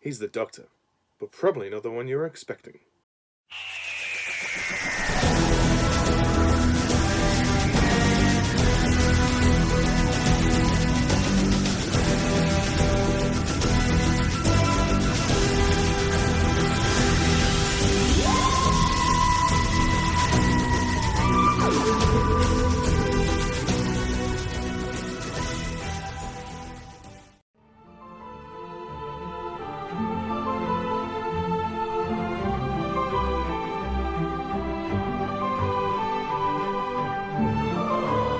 He's the Doctor, but probably not the one you were expecting.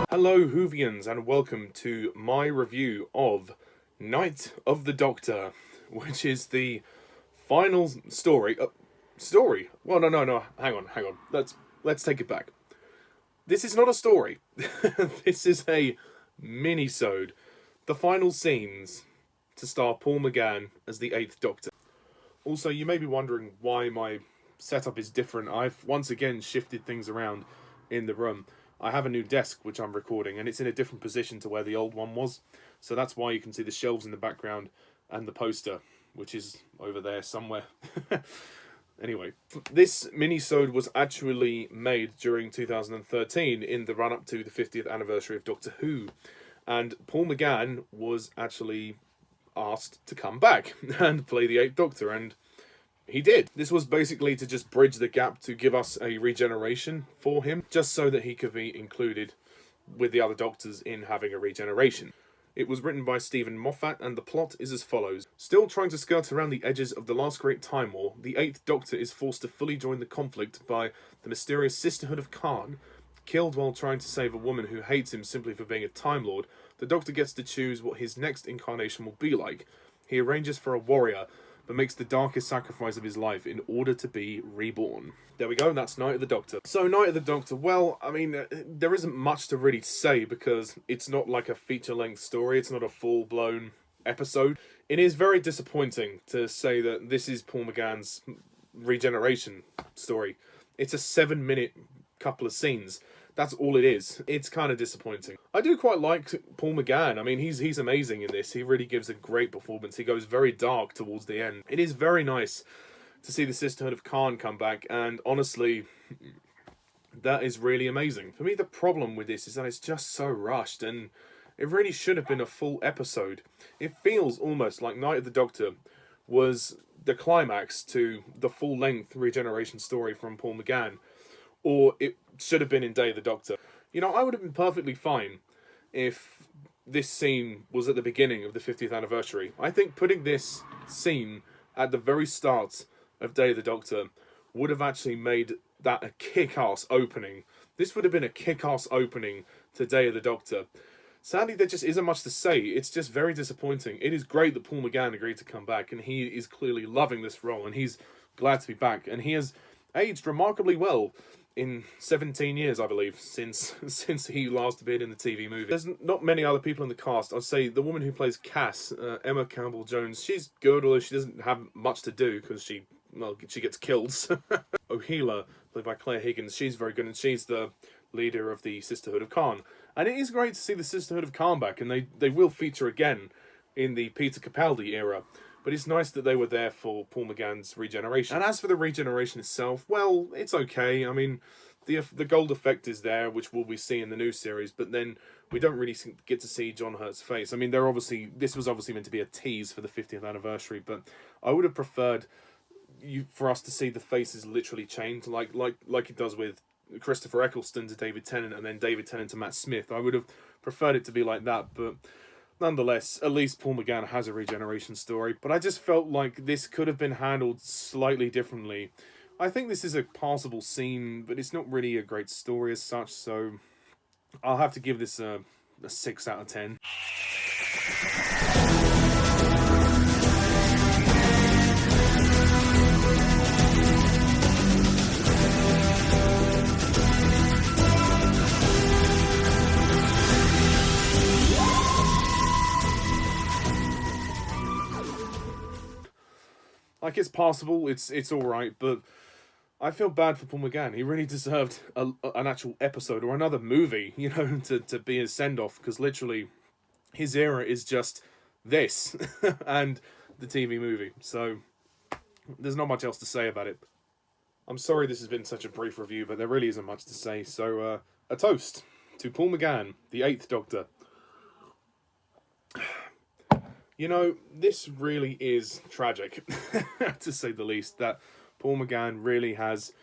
Hello Whovians, and welcome to my review of Night of the Doctor, which is the final story. Well, no. Hang on. Let's take it back. This is not a story. This is a mini-sode. The final scenes to star Paul McGann as the 8th Doctor. Also, you may be wondering why my setup is different. I've once again shifted things around in the room. I have a new desk which I'm recording, and it's in a different position to where the old one was. So that's why you can see the shelves in the background and the poster, which is over there somewhere. Anyway, this mini-sode was actually made during 2013 in the run-up to the 50th anniversary of Doctor Who. And Paul McGann was actually asked to come back and play the 8th Doctor, and he did. This was basically to just bridge the gap to give us a regeneration for him, just so that he could be included with the other Doctors in having a regeneration. It was written by Stephen Moffat, and the plot is as follows. Still trying to skirt around the edges of the last great Time War, the 8th Doctor is forced to fully join the conflict by the mysterious Sisterhood of Khan. Killed while trying to save a woman who hates him simply for being a Time Lord, the Doctor gets to choose what his next incarnation will be like. He arranges for a warrior, but makes the darkest sacrifice of his life in order to be reborn. There we go, that's Night of the Doctor. So, Night of the Doctor, well, I mean, there isn't much to really say because it's not like a feature-length story, it's not a full-blown episode. It is very disappointing to say that this is Paul McGann's regeneration story. It's a 7-minute couple of scenes. That's all it is. It's kind of disappointing. I do quite like Paul McGann. I mean, he's amazing in this. He really gives a great performance. He goes very dark towards the end. It is very nice to see the Sisterhood of Khan come back, and honestly, that is really amazing. For me, the problem with this is that it's just so rushed, and it really should have been a full episode. It feels almost like Night of the Doctor was the climax to the full-length regeneration story from Paul McGann. Or it should have been in Day of the Doctor. You know, I would have been perfectly fine if this scene was at the beginning of the 50th anniversary. I think putting this scene at the very start of Day of the Doctor would have actually made that a kick-ass opening. This would have been a kick-ass opening to Day of the Doctor. Sadly, there just isn't much to say. It's just very disappointing. It is great that Paul McGann agreed to come back, and he is clearly loving this role, and he's glad to be back. And he has aged remarkably well in 17 years, I believe, since he last appeared in the TV movie. There's not many other people in the cast. I'd say the woman who plays Cass, Emma Campbell-Jones, she's good, although she doesn't have much to do because she gets killed. Ohila, played by Claire Higgins, she's very good, and she's the leader of the Sisterhood of Khan. And it is great to see the Sisterhood of Khan back, and they will feature again in the Peter Capaldi era. But it's nice that they were there for Paul McGann's regeneration. And as for the regeneration itself, well, it's okay. I mean, the gold effect is there, which we'll be seeing in the new series, but then we don't really get to see John Hurt's face. I mean, this was obviously meant to be a tease for the 50th anniversary, but I would have preferred for us to see the faces literally change, like it does with Christopher Eccleston to David Tennant, and then David Tennant to Matt Smith. I would have preferred it to be like that, but nonetheless, at least Paul McGann has a regeneration story, but I just felt like this could have been handled slightly differently. I think this is a passable scene, but it's not really a great story as such, so I'll have to give this a 6 out of 10. Like, it's passable, it's alright, but I feel bad for Paul McGann. He really deserved an actual episode or another movie, you know, to be his send-off, because literally his era is just this. And the TV movie. So there's not much else to say about it. I'm sorry this has been such a brief review, but there really isn't much to say. So a toast to Paul McGann, the Eighth Doctor. You know, this really is tragic, to say the least, that Paul McGann really has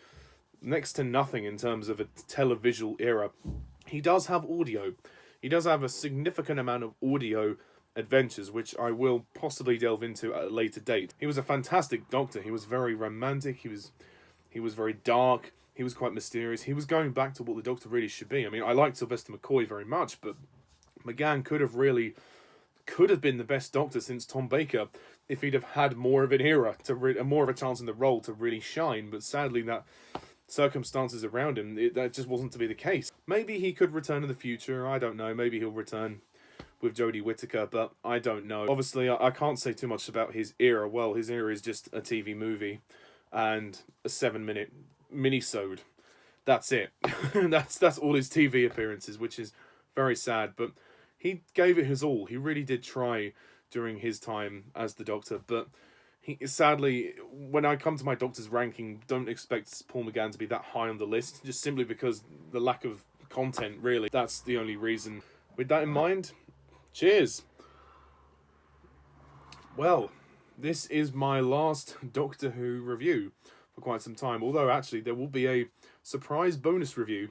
next to nothing in terms of a televisual era. He does have audio. He does have a significant amount of audio adventures, which I will possibly delve into at a later date. He was a fantastic Doctor. He was very romantic. He was very dark. He was quite mysterious. He was going back to what the Doctor really should be. I mean, I like Sylvester McCoy very much, but McGann could have been the best Doctor since Tom Baker if he'd have had more of an era more of a chance in the role to really shine. But sadly, that circumstances around him, that just wasn't to be the case. Maybe he could return in the future. I don't know. Maybe he'll return with Jodie Whittaker, but I don't know. Obviously, I can't say too much about his era. Well, his era is just a TV movie and a 7-minute mini-sode. That's it. that's all his TV appearances, which is very sad. But he gave it his all. He really did try during his time as the Doctor, but sadly, when I come to my Doctor's ranking, don't expect Paul McGann to be that high on the list, just simply because the lack of content, really. That's the only reason. With that in mind, cheers! Well, this is my last Doctor Who review for quite some time, although actually there will be a surprise bonus review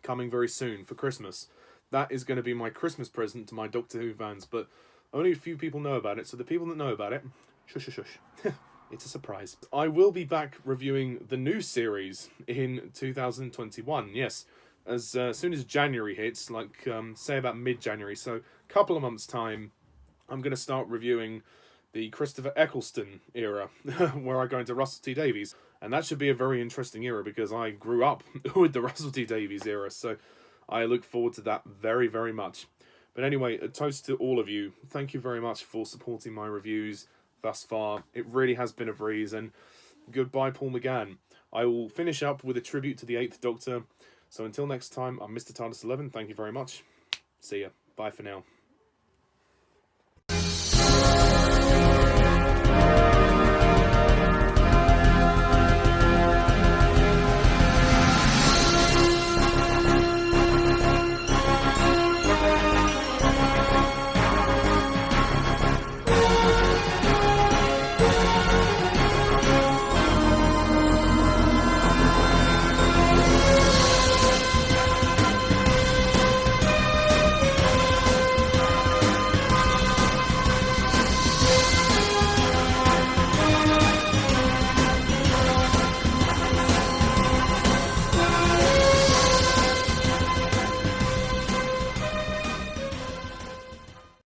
coming very soon for Christmas. That is going to be my Christmas present to my Doctor Who fans, but only a few people know about it, so the people that know about it, shush shush shush. It's a surprise. I will be back reviewing the new series in 2021, yes. As soon as January hits, like, say about mid-January, so a couple of months' time, I'm going to start reviewing the Christopher Eccleston era, where I go into Russell T Davies. And that should be a very interesting era, because I grew up with the Russell T Davies era, so I look forward to that very, very much. But anyway, a toast to all of you. Thank you very much for supporting my reviews thus far. It really has been a breeze, and goodbye, Paul McGann. I will finish up with a tribute to the 8th Doctor. So until next time, I'm Mr. TARDIS11. Thank you very much. See ya. Bye for now.